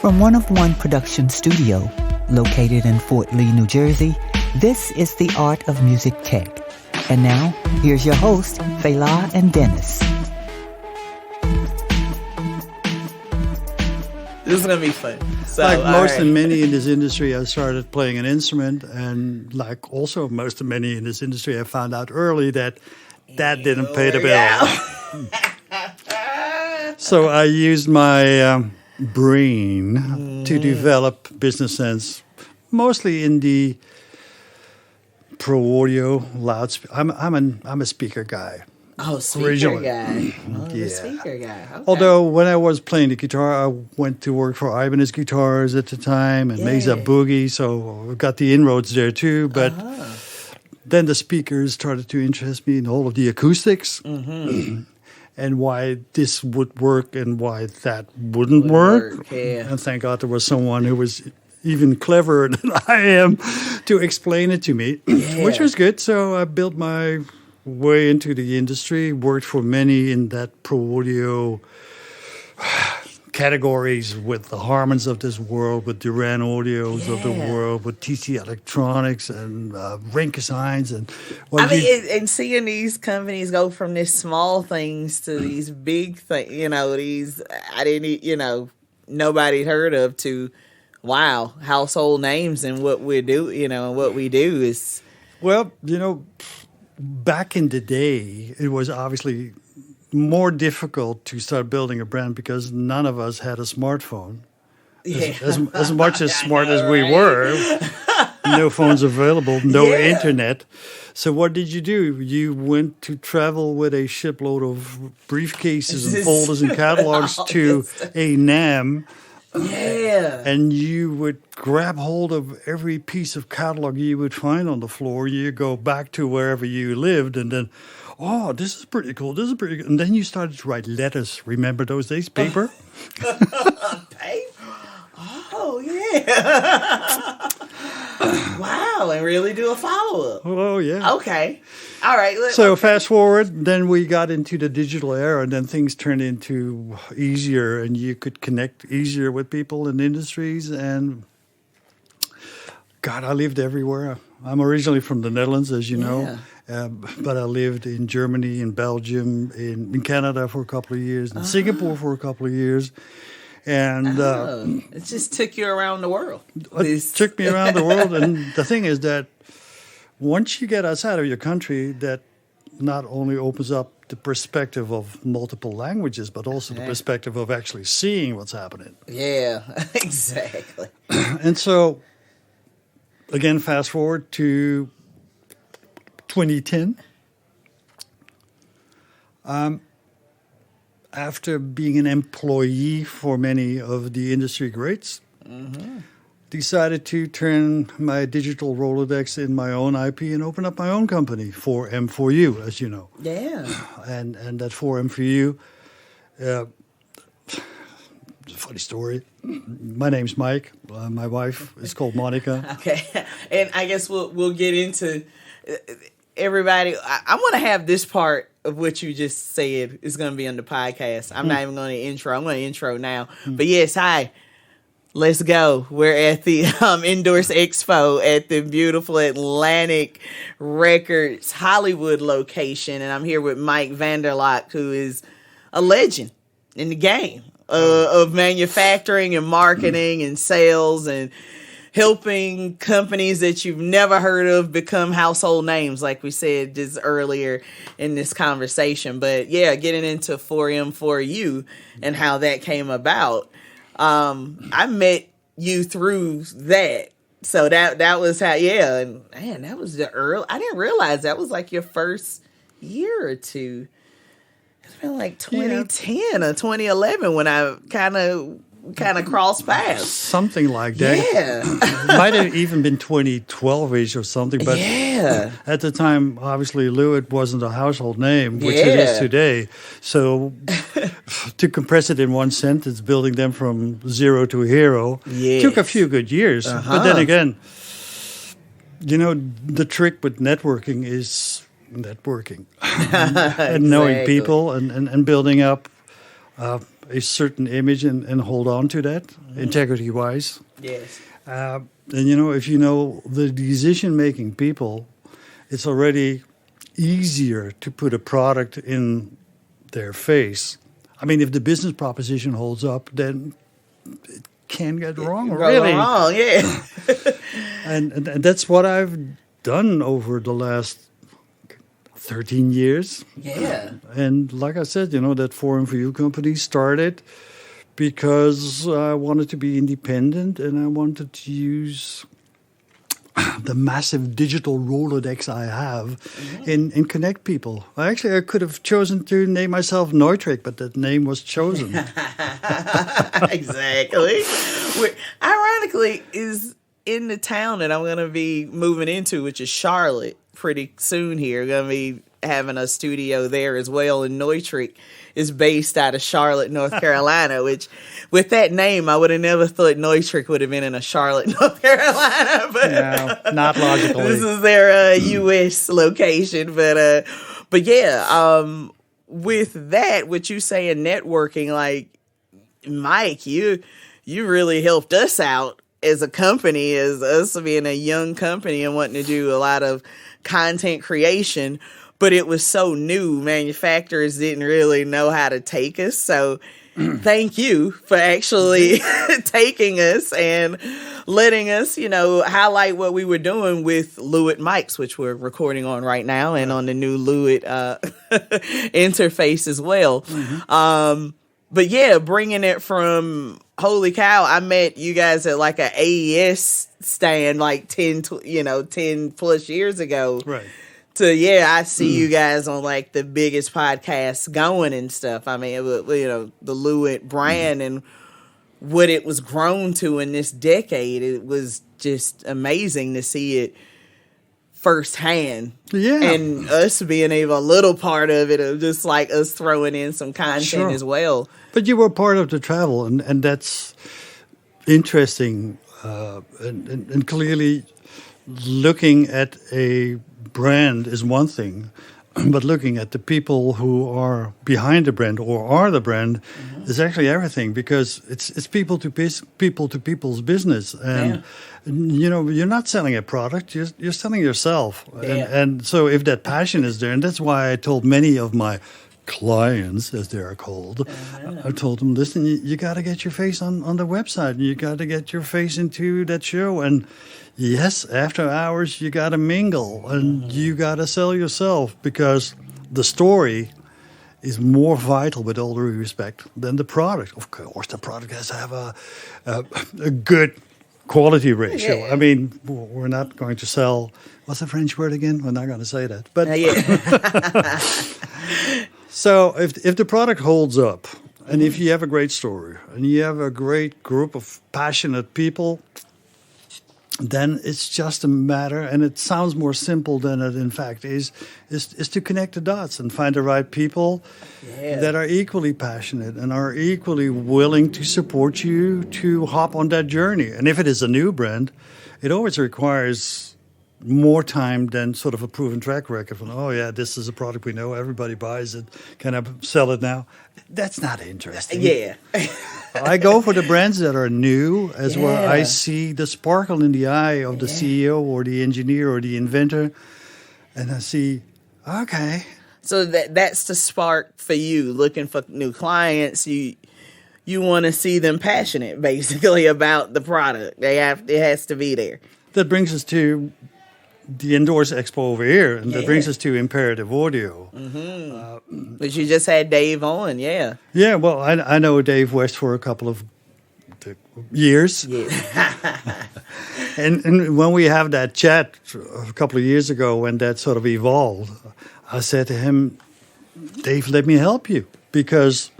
From One of One Production Studio, located in Fort Lee, New Jersey, this is The Art of Music Tech. And now, here's your host, Fela and Dennis. This is going to be fun. So, like most and many in this industry, I started playing an instrument. And like also most and many in this industry, I found out early that didn't pay the bill. So I used my brain to develop business sense, mostly in the pro audio loudspeaker. I'm a speaker guy. Oh, speaker originally. guy. Oh, Yeah. the speaker guy. Okay. Although when I was playing the guitar, I went to work for Ibanez Guitars at the time and Mesa Boogie, so I got the inroads there too. But then the speakers started to interest me in all of the acoustics and why this would work and why that wouldn't work. Yeah. And thank God there was someone who was even cleverer than I am to explain it to me, which was good. So I built my way into the industry, worked for many in that pro audio categories with the Harmans of this world, with Duran Audios of the world, with TC Electronics and Rinke Signs. And and seeing these companies go from these small things to these big things, these nobody heard of to, wow, household names and what we do, and what we do is. Well, back in the day, it was obviously more difficult to start building a brand because none of us had a smartphone. As much as smart as we were, no phones available, no internet. So what did you do? You went to travel with a shipload of briefcases and folders and catalogs to a NAMM. Yeah. And you would grab hold of every piece of catalog you would find on the floor. You go back to wherever you lived and then, oh, this is pretty cool. This is pretty good. And then you started to write letters. Remember those days? Paper? Paper? Oh, yeah. Wow. And really do a follow-up. Oh, yeah. Okay. All right. So fast forward, then we got into the digital era, and then things turned into easier, and you could connect easier with people in industries. And God, I lived everywhere. I'm originally from the Netherlands, as you know, but I lived in Germany, in Belgium, in Canada for a couple of years, in Singapore for a couple of years. And it just took you around the world. It took me around the world. And the thing is that once you get outside of your country, that not only opens up the perspective of multiple languages, but also the perspective of actually seeing what's happening. Yeah, exactly. And so, again, fast forward to 2010. After being an employee for many of the industry greats, decided to turn my digital Rolodex in my own IP and open up my own company, 4M4You, as you know. Yeah. And that 4M4You, funny story. My name's Mike. My wife is called Monica. Okay. And I guess we'll get into everybody. I want to have this part of what you just said is going to be on the podcast. I'm not even going to intro. I'm going to intro now. But yes, hi. Let's go. We're at the Endorse Expo at the beautiful Atlantic Records Hollywood location. And I'm here with Mike Vanderlock, who is a legend in the game of manufacturing and marketing and sales and helping companies that you've never heard of become household names, like we said just earlier in this conversation. But yeah, getting into 4M4You and how that came about. I met you through that. So that was how, and man, that was the early, I didn't realize that was like your first year or two. It's been like 2010 or 2011 when I kind of crossed paths. Something like that. Yeah. Might have even been 2012-ish or something. But at the time, obviously, Lewitt wasn't a household name, which it is today. So to compress it in one sentence, building them from zero to hero, took a few good years. But then again, the trick with networking is networking. And knowing people and building up a certain image and hold on to that, integrity-wise. Yes. And, if you know the decision-making people, it's already easier to put a product in their face. I mean, if the business proposition holds up, then it can get wrong, really. Wrong, yeah. and that's what I've done over the last 13 years. Yeah. And like I said, that 4M4You company started because I wanted to be independent and I wanted to use the massive digital Rolodex I have in connect people. I could have chosen to name myself Neutrik, but that name was chosen. Exactly. Ironically, is in the town that I'm going to be moving into, which is Charlotte, pretty soon here. Going to be having a studio there as well, and Neutrik is based out of Charlotte, North Carolina, which with that name, I would have never thought Neutrik would have been in a Charlotte, North Carolina. But no, not logically. This is their U.S. location. But yeah, with that, what you say in networking, like, Mike, you really helped us out as a company, as us being a young company and wanting to do a lot of content creation. But it was so new. Manufacturers didn't really know how to take us. So thank you for actually taking us and letting us, highlight what we were doing with Logt mics, which we're recording on right now, and on the new Logt interface as well. But yeah, bringing it from, holy cow, I met you guys at like a AES stand like 10 plus years ago. Right. So yeah, I see you guys on like the biggest podcasts going and stuff. I mean, the Logt brand and what it was grown to in this decade, it was just amazing to see it firsthand. Yeah. And us being a little part of it, of just like us throwing in some content as well. But you were part of the travel, and that's interesting. And clearly looking at a brand is one thing, but looking at the people who are behind the brand or are the brand is actually everything, because it's people to people's business, and you're not selling a product, you're selling yourself, and so if that passion is there, and that's why I told many of my clients, as they are called, I told them, listen, you got to get your face on the website, you got to get your face into that show, and yes, after hours, you got to mingle and you got to sell yourself, because the story is more vital, with all due respect, than the product. Of course, the product has to have a good quality ratio. Yeah. I mean, we're not going to sell, what's the French word again? We're not going to say that. But so if the product holds up, and if you have a great story, and you have a great group of passionate people, then it's just a matter, and it sounds more simple than it in fact is to connect the dots and find the right people that are equally passionate and are equally willing to support you to hop on that journey. And if it is a new brand, it always requires more time than sort of a proven track record from, oh yeah, this is a product we know, everybody buys it, can I sell it now? That's not interesting. Yeah. I go for the brands that are new, as well. I see the sparkle in the eye of the CEO or the engineer or the inventor, and I see, okay. So that's the spark for you, looking for new clients. You want to see them passionate, basically, about the product. It has to be there. That brings us to the Endorse Expo over here, and that brings us to Imperative Audio. But you just had Dave on, Yeah, well, I know Dave West for a couple of years. And when we have that chat a couple of years ago, when that sort of evolved, I said to him, Dave, let me help you, because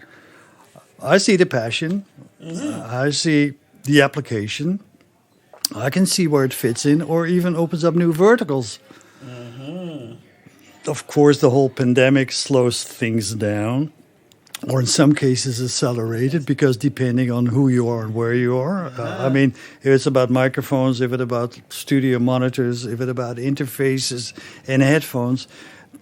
I see the passion, I see the application, I can see where it fits in, or even opens up new verticals. Of course, the whole pandemic slows things down, or in some cases accelerated, because depending on who you are and where you are. I mean, if it's about microphones, if it's about studio monitors, if it's about interfaces and headphones,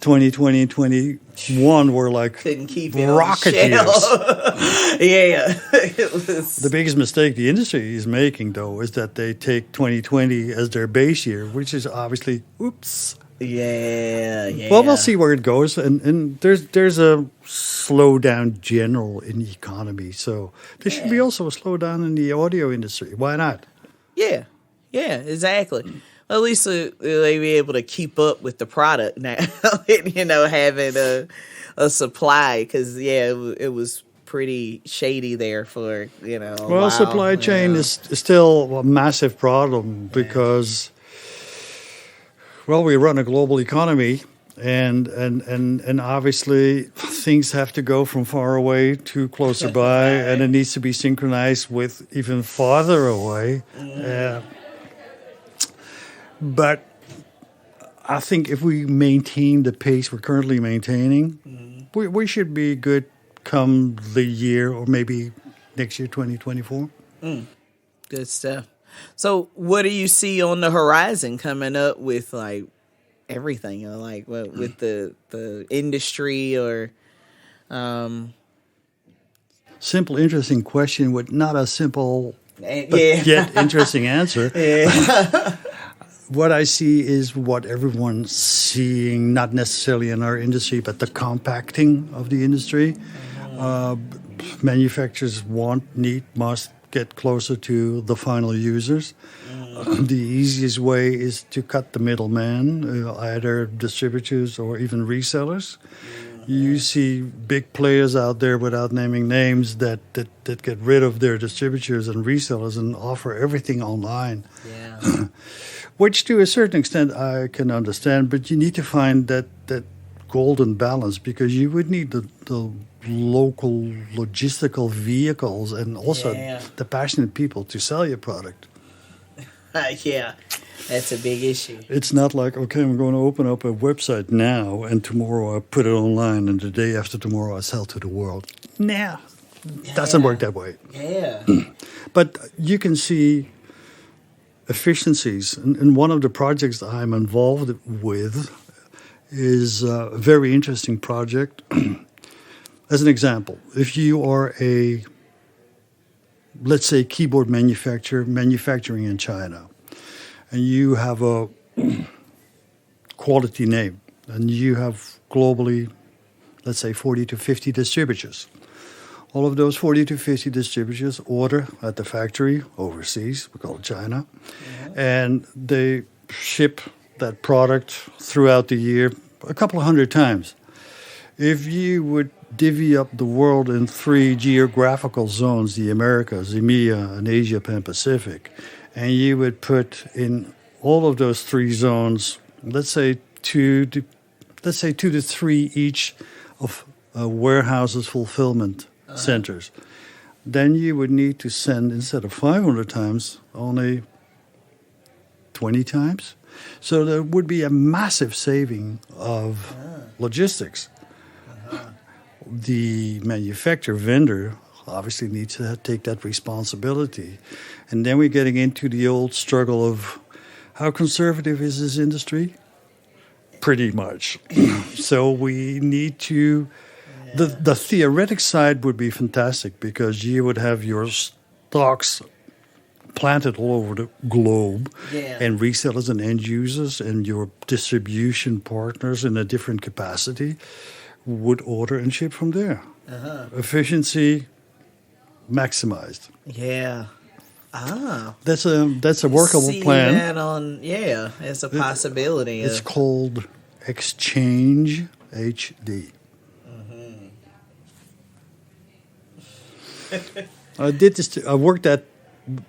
2020 and 21 were like couldn't keep it rocket on the years. shelf. Yeah, it was. The biggest mistake the industry is making, though, is that they take 2020 as their base year, which is obviously, oops. Yeah. Well, we'll see where it goes. And there's a slowdown general in the economy. So there should be also a slowdown in the audio industry. Why not? Yeah, exactly. Well, at least they be able to keep up with the product now, and, having a supply, because, it was pretty shady there for, a Well, while, supply chain is still a massive problem because, well, we run a global economy, and obviously things have to go from far away to closer by, and it needs to be synchronized with even farther away. But I think if we maintain the pace we're currently maintaining, we should be good come the year, or maybe next year, 2024. Good stuff. So what do you see on the horizon coming up with, like, everything, with the industry, or Simple, interesting question with not a simple but yeah. yet interesting answer. Yeah. What I see is what everyone's seeing, not necessarily in our industry, but the compacting of the industry. Manufacturers must get closer to the final users. The easiest way is to cut the middleman, either distributors or even resellers. You see big players out there, without naming names, that get rid of their distributors and resellers and offer everything online. Yeah. Which, to a certain extent, I can understand, but you need to find that golden balance, because you would need the local logistical vehicles and also the passionate people to sell your product. Yeah, that's a big issue. It's not like, okay, I'm going to open up a website now, and tomorrow I put it online, and the day after tomorrow I sell to the world. Nah, doesn't work that way. Yeah. But you can see efficiencies. And one of the projects that I'm involved with is a very interesting project. As an example, if you are let's say, keyboard manufacturing in China, and you have a quality name, and you have globally, let's say, 40 to 50 distributors. All of those 40 to 50 distributors order at the factory overseas, we call it China, and they ship that product throughout the year a couple of hundred times. If you would divvy up the world in 3 geographical zones, the Americas, EMEA, and Asia Pacific, and you would put in all of those 3 zones, let's say two to 3 each of warehouses, fulfillment centers, then you would need to send, instead of 500 times, only 20 times. So there would be a massive saving of logistics. The manufacturer vendor obviously needs to take that responsibility. And then we're getting into the old struggle of how conservative is this industry? Pretty much. So we need to... The theoretic side would be fantastic, because you would have your stocks planted all over the globe, and resellers and end users and your distribution partners in a different capacity would order and ship from there. Efficiency maximized. Yeah. That's a workable plan. That it's a possibility. It's called Exchange HD. I did this.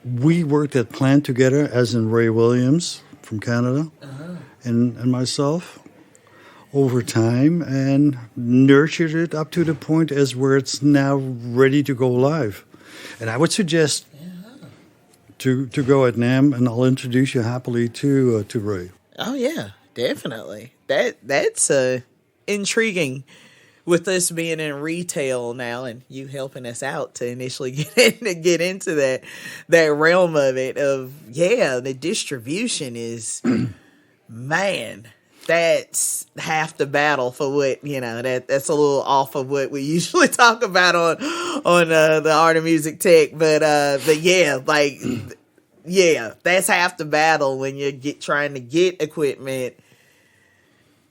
We worked at Plant together, as in Ray Williams from Canada, and myself, over time, and nurtured it up to the point as where it's now ready to go live. And I would suggest to go at NAMM, and I'll introduce you happily to Ray. Oh yeah, definitely. That's intriguing. With us being in retail now, and you helping us out to initially get into that realm of it, the distribution is, man. that's half the battle for what, that's a little off of what we usually talk about on the Art of Music Tech. But yeah, that's half the battle when you're trying to get equipment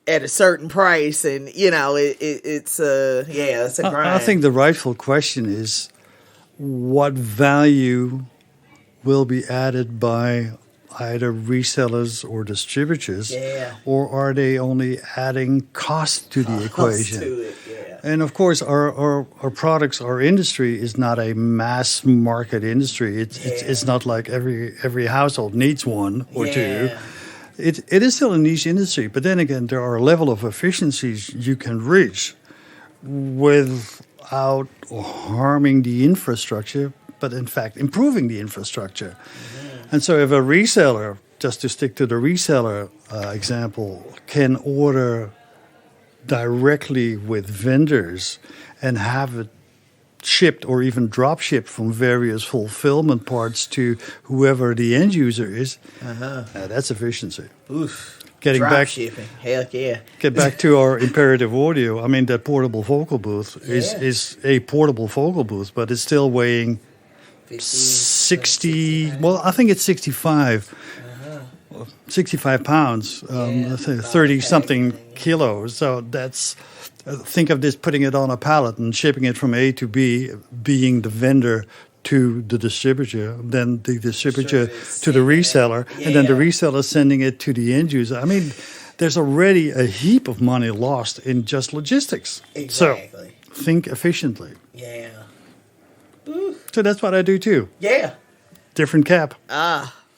at a certain price, and it's a grind. I think the rightful question is, what value will be added by either resellers or distributors, or are they only adding cost to the equation? To it, yeah. And of course, our products, our industry is not a mass market industry. It's not like every household needs one or two. It is still a niche industry, but then again, there are a level of efficiencies you can reach without harming the infrastructure, but in fact improving the infrastructure. And so if a reseller, just to stick to the reseller example, can order directly with vendors and have it shipped or even drop shipped from various fulfillment parts to whoever the end user is, that's efficiency. Oof. Getting drop back, shipping. Heck yeah. Get back to our imperative audio. I mean, that portable vocal booth is a portable vocal booth, but it's still weighing 60, well, I think it's 65. 65 pounds, 30-something kilos. So that's, think of this, putting it on a pallet and shipping it from A to B, being the vendor to the distributor, then the distributor to the reseller, and then the reseller sending it to the end user. I mean, there's already a heap of money lost in just logistics. Exactly. So think efficiently. Yeah. So that's what I do too. Yeah. Different cap.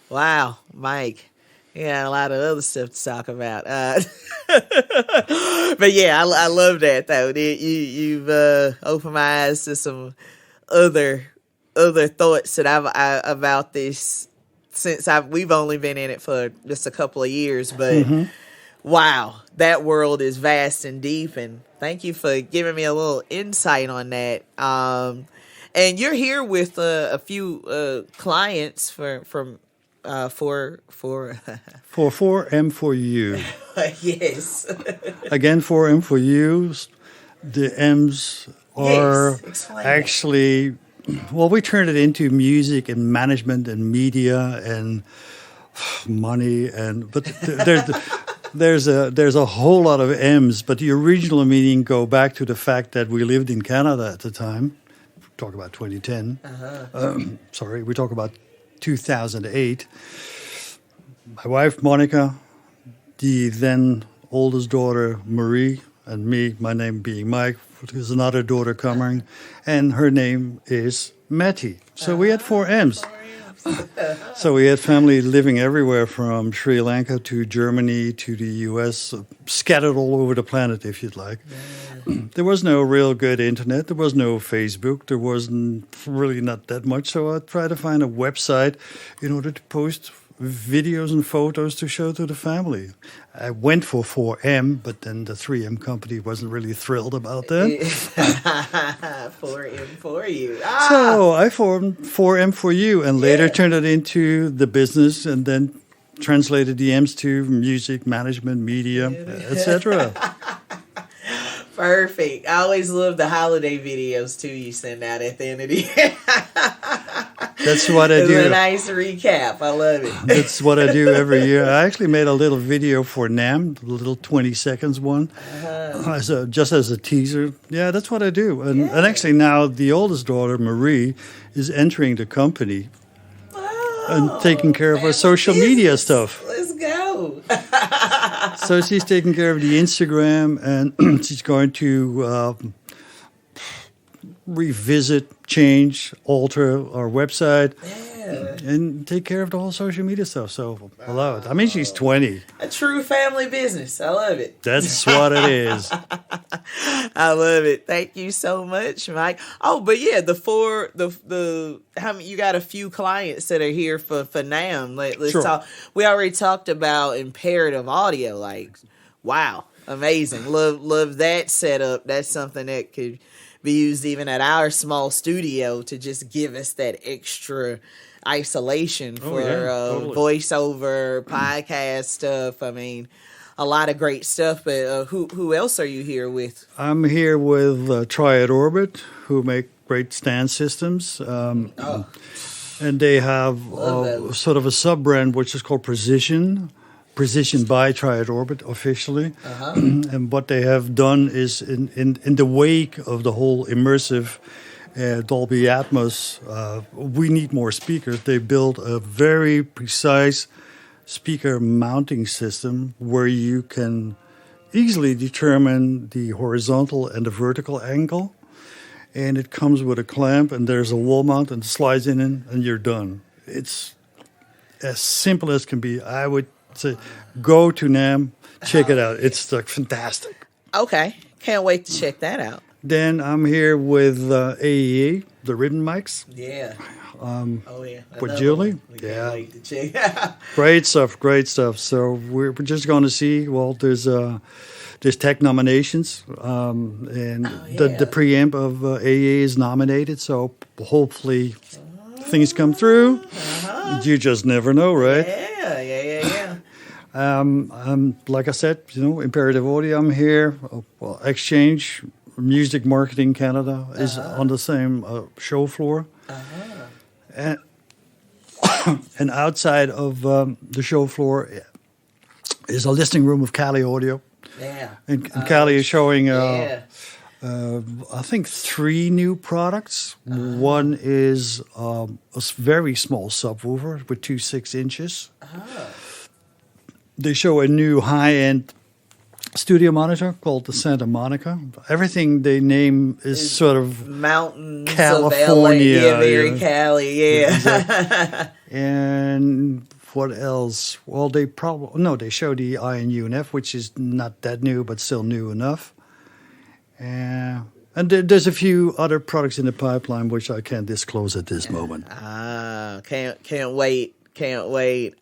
Wow, Mike. Yeah, a lot of other stuff to talk about. But yeah, I love that though. You've opened my eyes to some other thoughts that I've about this since we've only been in it for just a couple of years. But wow, that world is vast and deep. And thank you for giving me a little insight on that. And you're here with a few clients from 4M4You. Yes. Again, 4M4You. The M's are actually, well, we turned it into music and management and media and money, but there's a whole lot of M's. But the original meaning go back to the fact that we lived in Canada at the time. Talk about 2010. Sorry, we talk about 2008. My wife, Monica, the then oldest daughter, Marie, and me, my name being Mike, there's another daughter coming, and her name is Matty. So we had 4 M's. So we had family living everywhere from Sri Lanka to Germany to the US, scattered all over the planet, if you'd like. There was no real good internet. There was no Facebook. There wasn't really not that much. So I tried to find a website in order to post videos and photos to show to the family. I went for 4M, but then the 3M company wasn't really thrilled about that. 4M4You. So I formed 4M4You and later turned it into the business and then translated the M's to music, management, media, etc. Perfect. I always love the holiday videos too you send out at the end of the year. That's what I do. It's a nice recap. I love it. That's what I do every year. I actually made a little video for NAMM, a little 20 seconds one, just as a teaser. Yeah, that's what I do. And actually now the oldest daughter, Marie, is entering the company and taking care of our social media stuff. Let's go. So she's taking care of the Instagram, and she's going to revisit, change, alter our website, and take care of the whole social media stuff. So I love it. I mean, she's 20. A true family business. I love it. That's what it is. I love it. Thank you so much, Mike. Oh, but yeah, how many, you got a few clients that are here for NAMM. Let's talk. We already talked about imperative audio. Like, wow, amazing. Love that setup. That's something that could be used even at our small studio to just give us that extra isolation for totally. voiceover, podcast stuff. I mean, a lot of great stuff. But who else are you here with? I'm here with Triad Orbit, who make great stand systems. And they have sort of a sub-brand which is called Precision by Triad Orbit officially. And what they have done is in the wake of the whole immersive Dolby Atmos, we need more speakers. They built a very precise speaker mounting system where you can easily determine the horizontal and the vertical angle. And it comes with a clamp, and there's a wall mount, and it slides in, and you're done. It's as simple as can be. I would say go to NAMM, check it out. It's like fantastic. Okay. Can't wait to check that out. Then I'm here with AEA, the ribbon mics. Yeah. With Julie. Yeah. Wait to check. Great stuff. So we're just going to see, well, there's tech nominations, and the preamp of AEA is nominated, so hopefully things come through. You just never know, right? Yeah. Like I said, Imperative Audio, I'm here. Exchange Music Marketing Canada is on the same show floor. And outside of the show floor is a listening room of Cali Audio. Yeah. And Cali is showing, I think, 3 new products. One is a very small subwoofer with 2 6-inches. They show a new high-end studio monitor called the Santa Monica. Everything they name is sort of mountains California. Of LA. Yeah, very Cali, yeah. Exactly. And what else? Well, they show the INUNF, which is not that new, but still new enough. And there's a few other products in the pipeline which I can't disclose at this moment. Can't wait. Cali,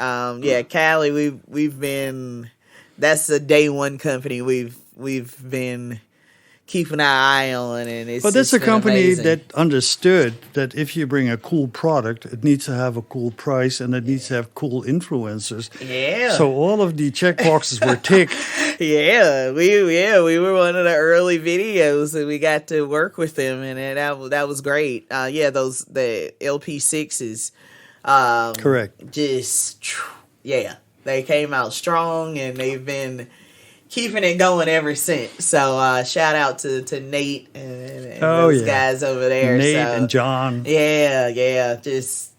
we've been. That's a day one company we've been keeping our eye on, and but that's a company that understood that if you bring a cool product, it needs to have a cool price and it needs to have cool influencers. Yeah. So all of the check boxes were ticked. We were one of the early videos and we got to work with them, and that was great. The LP6s. Correct. They came out strong and they've been keeping it going ever since. So shout out to Nate and those guys over there. Nate and John. Yeah. Just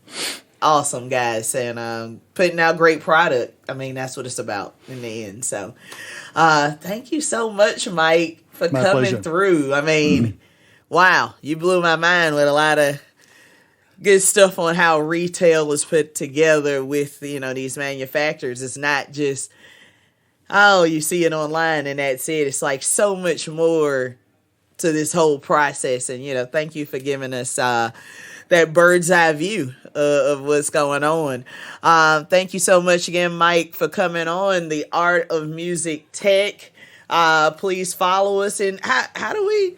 awesome guys, and putting out great product. I mean, that's what it's about in the end. So thank you so much, Mike, for coming pleasure. through. I mean, wow, you blew my mind with a lot of good stuff on how retail is put together with, these manufacturers. It's not just, you see it online and that's it. It's like so much more to this whole process. And, thank you for giving us that bird's eye view of what's going on. Thank you so much again, Mike, for coming on The Art of Music Tech. Please follow us. And how do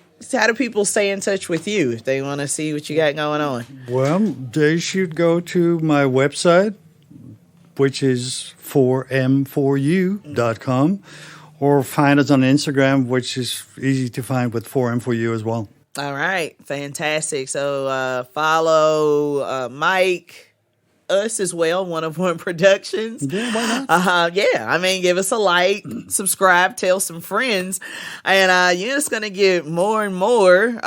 people stay in touch with you if they want to see what you got going on? Well, they should go to my website, which is 4M4You.com, or find us on Instagram, which is easy to find with 4M4You as well. All right. Fantastic. So follow Mike, us as well, 101 Productions. Yeah, why not? Give us a like, subscribe, tell some friends, and you're just gonna get more and more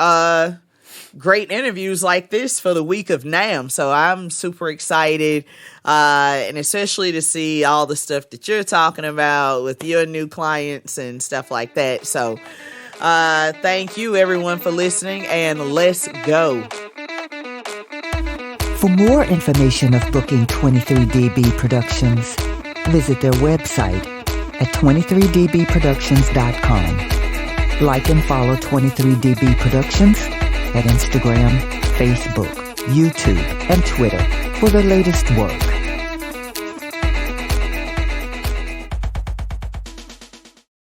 great interviews like this for the week of NAMM. So I'm super excited, and especially to see all the stuff that you're talking about with your new clients and stuff like that. So thank you everyone for listening, and let's go. For more information of booking 23DB Productions, visit their website at 23dbproductions.com. Like and follow 23DB Productions at Instagram, Facebook, YouTube, and Twitter for the latest work.